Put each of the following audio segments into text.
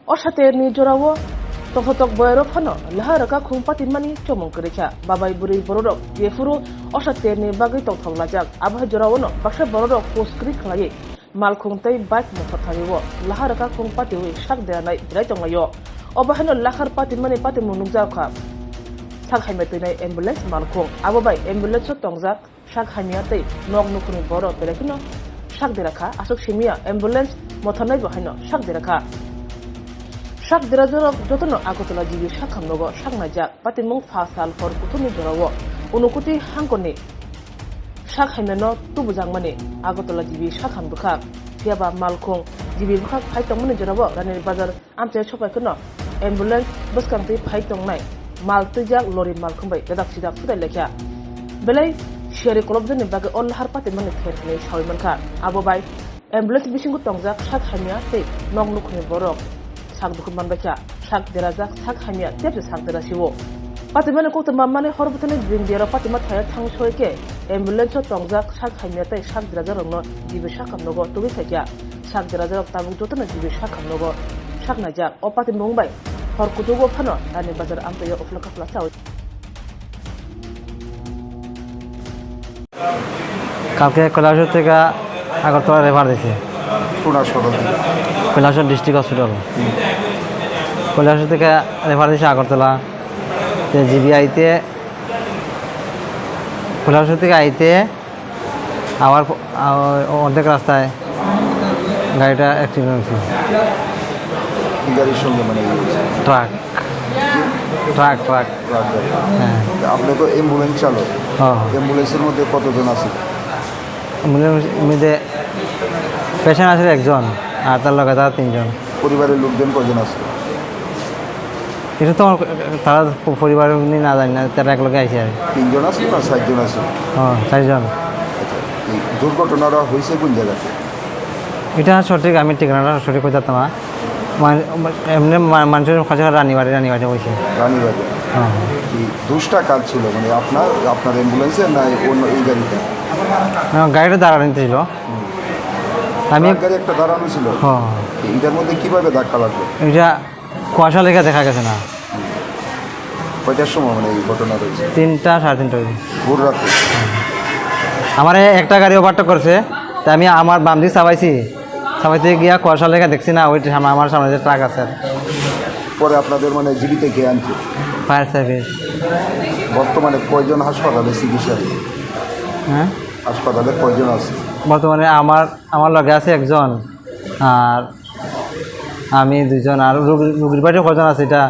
Oshaterni Jorao, Tofotok Boyro Fano, Laharaka Kumpatimani, Chomokricha, Babai Buri Borok, Yefuru, Oshaterni Bagito Lajak, Abha Jorao, Basha Borok, Post Creek Lay, Malkuntai, Bike Mofatayo, Laharaka Kumpatiwi, Shak de Night, Dretongayo, Obahano Lahar Patimani Patimunuzaka, Sakhametine ambulance Malkong, Ababai ambulance Tongzak, Shak Hamya, Nog Nukuni Boro, Terekino, Shak Deraka, Asok Shimia, ambulance, Motanai Bahino, Shak Deraka. Shak Derazor Jotono Akotola Jibi Shakamnogo, Shaknajak, Patimung Fasal for Kutuni Jorao, Unukuti Hankoni, Shak Hameno, Tubuzangmani, Akotola Jibi Shakambuka, Tiaba Malkong, Jibi Buka, Python Jorao, Rani Bazar, Amte Chopakono, ambulance, Buskanti, Python Night, Maltijak, Lori Malkumbai, Redaksida Fudeleka. Belay, Sherry Kolobzan Bag on Harpatimani Kerkne, Shawimanka, Abobai, ambulance Bishingu Tongzak, Shak Hamya, Take, Nog Nukuni Borok. Dukho Manbaikha, Shak Derazak, Sak Hamya, Tep Sak Derasiwo. Patimana Kota Mamani Horbutani Dindera Patima Taya Tang Shoike, ambulance Tongzak, Shak Hamya, Shak Derazar, Jibi Shakam Nogo, Tubuwi, Shak Derazar, Tabu Jotana, Jibi Shakam Nogo, Shak Najak, or Patim Mumbai, Horkutugo Pano, and the Bazar Ampeyo of Loka Plaza. কালকে কৈলাসহর থেকে Agartala refer দিয়েছে Kailashahar district hospital Kailashahar থেকে refer দিয়েছে Agartala GB আইতে কৈলাসহর থেকে আইতে আবার অর্ধেক রাস্তায় গাড়িটা অ্যাক্সিডেন্ট হয়েছে গাড়ির সঙ্গে মানে ট্রাক হ্যাঁ আপনি তো অ্যাম্বুলেন্স চালক অ্যাম্বুলেন্সের মধ্যে কতজন আছে মধ্যে পেশেন্ট আছে একজন আর তার লগে তারা তিনজন পরিবারের লোকজন কজন আছে এটা তো তারা পরিবারের না জানি না তারা এক লগে আইসে আর তিনজন আছে না চারজন আছে চারজন এই দুর্ঘটনাটা হয়েছে কোন জায়গাতে এটা সঠিক আমি ঠিকানাটা সঠিক হয়ে যেতাম না এমনি মানুষের কাছে রানীবাড়ি হয়েছে রানীবাড়ি দোষটা কাজ ছিল মানে আপনার অ্যাম্বুলেন্সের না অন্য এই গাড়িটা গাড়িটা দাঁড়ানো ছিল আমি গাড়ি একটা দাঁড়ানো ছিল এটার মধ্যে কিভাবে ধাক্কা লাগলো এটা কুয়াশা লেখা দেখা গেছে না কয়টার সময় মানে এই ঘটনা হয়েছে 3টা 3:30 বাজে ভোর রাতে আমার একটা গাড়ি ওভারটেক করছে তা আমি আমার বাম দিকে চাবাইতে গিয়া কুয়াশা লেখা দেখছি না ওই আমার সামনে যে ট্রাক আছে পরে আপনাদের মানে জীবিত কে আনছে ফায়ার সার্ভিস বর্তমানে কয়জন হাসপাতালে চিকিৎসা হ্যাঁ হাসপাতালে কয়জন আছে বর্তমানে আমার লগে আছে একজন আর আমি দুজন আর রুগীর বাড়িতে কজন আছে এটা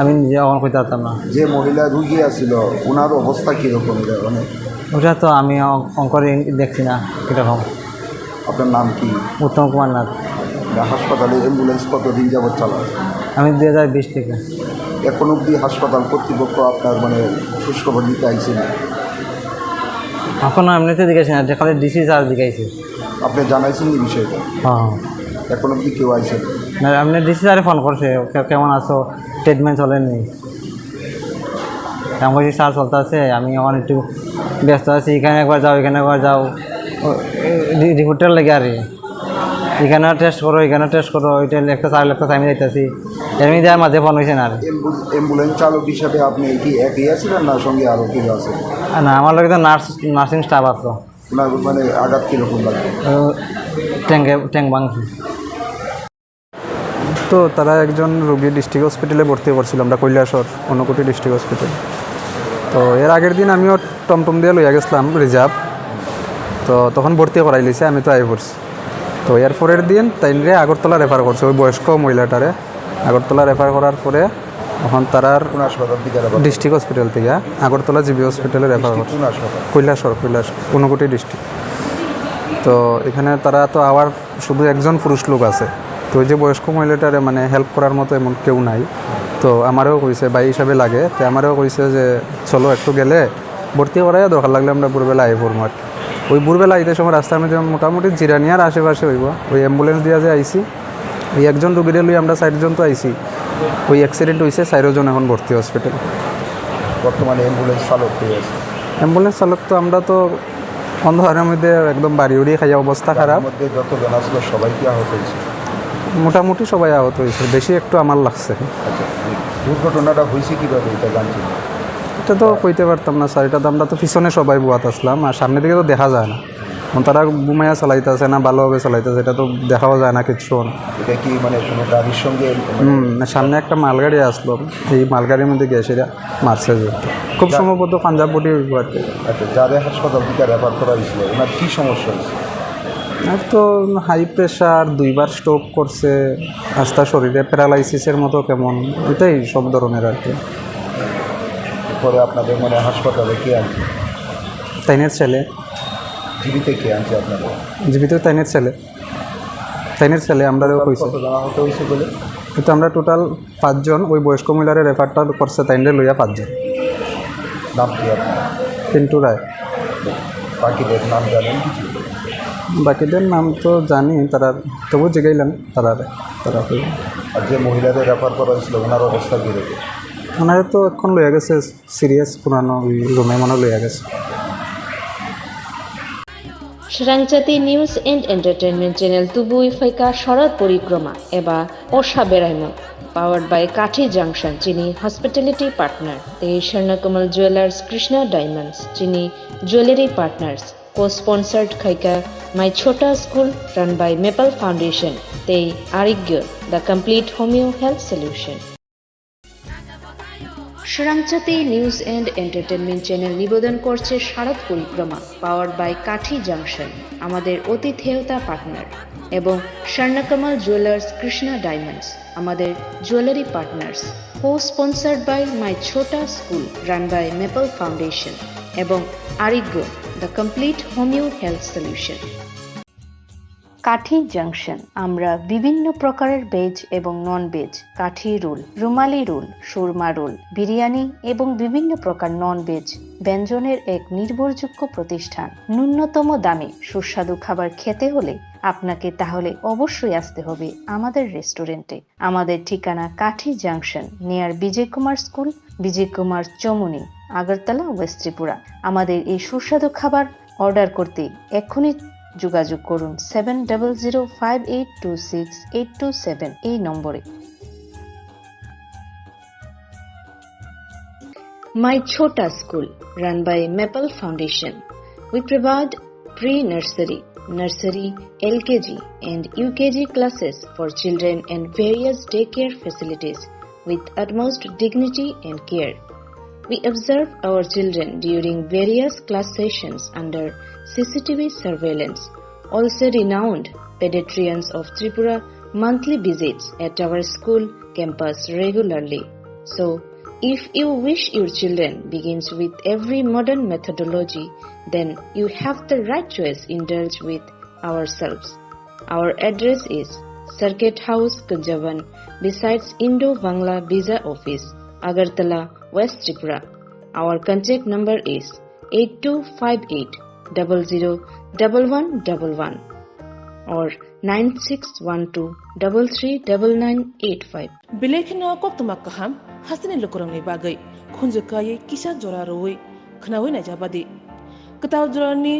আমি নিজে অন করতে পারতাম না যে মহিলা রুগী আছিল ওনার অবস্থা কীরকম মানে ওটা তো আমি অঙ্করে দেখছি না কীরকম আপনার নাম কি উত্তম কুমার নাথ হাসপাতালে অ্যাম্বুলেন্স কতদিন যাবৎ চালায় আমি 2020 থেকে এখন অবধি হাসপাতাল কর্তৃপক্ষ আপনার মানে খোঁজখবর দিতে আইছে না এখনও এমনিতে জিজ্ঞাসা না খালি ডিসি স্যার জিজ্ঞাসা আপনি জানাইছেন এই বিষয়টা হ্যাঁ এখন অবধি কেউ আইছে না আপনি ডিসি স্যারে ফোন করছে কেমন আছো ট্রিটমেন্ট চলেনি আমি বলছি স্যার চলতে আছে আমি আমার একটু ব্যস্ত আছি এখানে একবার যাও রিপোর্টার লেগে আর এখানে টেস্ট করো ওইটা একটা টাইমে যাইতেছি এমনি দেওয়ার মাঝে ফোন হয়েছে না আর অ্যাম্বুলেন্স চালক হিসাবে আপনি কি একই আছিলেন না সঙ্গে আরও কেউ আছে না আমার লোক তো নার্সিং স্টাফ আছে ওনার মানে আঘাত কীরকম লাগবে ট্যাঙ্ক ভাঙছে তো তারা একজন রোগী ডিস্ট্রিক্ট হসপিটালে ভর্তি করছিল আমরা কৈলাসহর ঊনকোটি ডিস্ট্রিক্ট হসপিটাল তো এর আগের দিন আমিও টমটম দিয়ে লইয়া গেছিলাম রিজার্ভ তো তখন ভর্তি করাই লিছে আমি তো আই পড়ছি তো এর পরের দিন তাইনরে আগরতলা রেফার করছে ওই বয়স্ক মহিলাটারে আগরতলা রেফার করার পরে তখন তারার ডিস্ট্রিক্ট হসপিটাল থেকে আগরতলা জিবি হসপিটালে রেফার করছে কৈলাসহর ঊনকোটি ডিস্ট্রিক্ট তো এখানে তারা তো আবার শুধু একজন পুরুষ লোক আছে তো ওই যে বয়স্ক মহিলাটারে মানে হেল্প করার মতো এমন কেউ নাই তো আমারও কইছে ভাই হিসাবে লাগে তো আমারও কইছে যে চলো একটু গেলে ভর্তি করাই দরকার লাগলে আমরা ভোরবেলা আই পড়বো আর কি ওই ভোরবেলা আইতে সময় রাস্তার মধ্যে মোটামুটি জিরানিয়ার আশেপাশে হইব ওই অ্যাম্বুলেন্স দিয়া যে আইসি ওই একজন রোগীরে লই আমরা 4 জন তো আইসি ওই অ্যাক্সিডেন্ট হয়েছে 4 জন এখন ভর্তি হসপিটাল বর্তমানে অ্যাম্বুলেন্স চালক কে আছে অ্যাম্বুলেন্স চালক তো আমরা তো অন্ধকারের মধ্যে একদম বাড়ি উড়িয়ে খাইয়া অবস্থা খারাপ মধ্যে যতজন আসলো সবাই কি আহত হয়েছে মোটামুটি সবাই আহত হয়েছে, বেশি একটু আমার লাগছে। আচ্ছা, দুর্ঘটনাটা হয়েছে কীভাবে এটা জানছেন? এটা তো কইতে পারতাম না স্যার, এটা তো আমরা তো পিছনে সবাই বুয়াত আসলাম, আর সামনে দিকে তো দেখা যায় না, তারা বুমাইয়া চালাইতেছে না ভালোভাবে চালাইতেছে এটা তো দেখাও যায় না কিচ্ছু না। এটা কি মানে কোনো গাড়ির সঙ্গে সামনে একটা মালগাড়ি আসলো, এই মালগাড়ির মধ্যে গিয়ে সেটা মারছে যে খুব সম্ভবত পাঞ্জাব বডি আর কি। আচ্ছা, যাদের হাসপাতাল থেকে রেফার করা হয়েছিল ওনার কী সমস্যা হয়েছে? আর তো হাই প্রেশার, 2বার স্ট্রোক করছে, আস্তা শরীরে প্যারালাইসিসের মতো কেমন, এটাই সব ধরনের আর কি। পরে আপনাদের মানে হাসপাতালে কে আনছে? তাইনের ছেলে। জীবিত কে আনছে আপনাদের? জীবিত তাইনের ছেলে আমরাও কইছে। কত জানা হতে হয়েছে বলে? কিন্তু আমরা টোটাল 5 জন, ওই বয়স্ক মহিলারে রেফারটা করছে তাইনরে লইয়া 5 জন। নাম কি আপনার? পিন্টু রায়। বাকিদের নাম জানেন কিছু? বাকিদের নাম তো জানি, তারা তবু জিগাইলাম তারা। আর যে মহিলাদের রেফার করা হয়েছিল ওনার অবস্থা কীরকম? ওনারা তো এখন লইয়া গেছে সিরিয়াস পুরানো রুমে মনে লইয়া গেছে। Swrangchati News and Entertainment Channel Tubuwi Phaika Sharat Porikroma eba Osha Beraimo powered by Kathi Junction Chini Hospitality Partner Te Sharnakomal Jewelers Krishna Diamonds Chini Jewelry Partners co-sponsored Khaika My Chota School run by Maple Foundation Te Arigyo the Complete Homeo Health Solution. Swrangchati News and Entertainment Channel নিবেদন করছে শারদ পরিক্রমা powered by কাঠি junction আমাদের অতিথেয়তা partner এবং Swarnakamal jewellers Krishna diamonds আমাদের jewellery partners co sponsored by my Chhota school run by maple foundation এবং Arogya the complete homeo health solution. Kathi junction আমরা বিভিন্ন প্রকারের ভেজ এবং non veg, kathi roll, rumali roll, সুরমা রোল, বিরিয়ানি এবং বিভিন্ন প্রকার নন ভেজ ব্যঞ্জনের এক নির্ভরযোগ্য প্রতিষ্ঠান। ন্যূনতম দামে সুস্বাদু খাবার খেতে হলে আপনাকে তাহলে অবশ্যই আসতে হবে আমাদের রেস্টুরেন্টে। আমাদের ঠিকানা কাঠি জাংশন নিয়ার বিজয় কুমার স্কুল, বিজয় কুমার চমুনি, আগরতলা, ওয়েস্ট ত্রিপুরা। আমাদের এই সুস্বাদু খাবার অর্ডার করতে এক্ষুনি যোগাযোগ করুন 7005826827 এই নম্বরে। My Chota School run by Maple Foundation. We provide pre-nursery, nursery, LKG and UKG classes for children and various daycare facilities with utmost dignity and care. We observe our children during various class sessions under CCTV surveillance. Also renowned pediatricians of Tripura monthly visits at our school campus regularly. So, if you wish your children begins with every modern methodology, then you have the right choice. Indulge with ourselves. Our address is Circuit House, Kunjavan, besides Indo-Bangla Visa Office, Agartala, West Tripura. Our contact number is 8258001111 or 9612339985. Bilekino koktumak kaham hasini lukurangni bagai khunjakaye kisa joraroi khnawi na jabadi ketaw jorani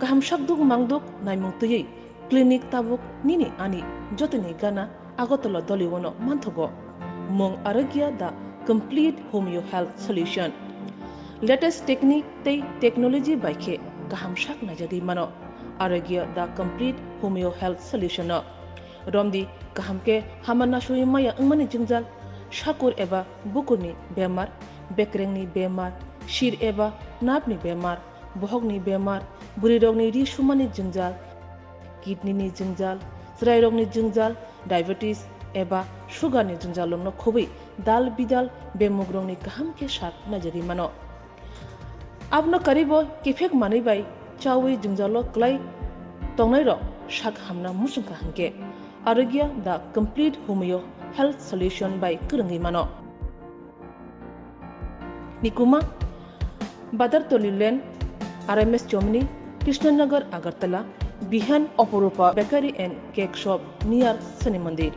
kaham shakduk mangduk naimungtui clinic tabuk nini ani jotini gana agotolo doliwono manthogo mong aragya the complete homeo health solution. Latest technique tei technology baikhe kaham shak na jagi mano aragya the complete homeo health solution romdi kahamke hamana shui maya ngmani jingjal shakur eba bukurni bemar bekrengni bemar shir eba napni bemar bohogni bemar buri rogni ri shumani jingjal kidney ni jingjal srai rogni jingjal diabetes eba sugar ni jingjal lomno khobi dal bidal bemugrongni kahamke shak na jagi mano abno karibo kifek mani bai chawi jingjalo klai tongnai ro shak hamna musungka hanke aragya the complete homeo health solution by kurungi mano nikuma badar tolilen RMS Chomni Krishnanagar Agartala Bihan Oporupa Bakery and Cake Shop near Sani Mandir.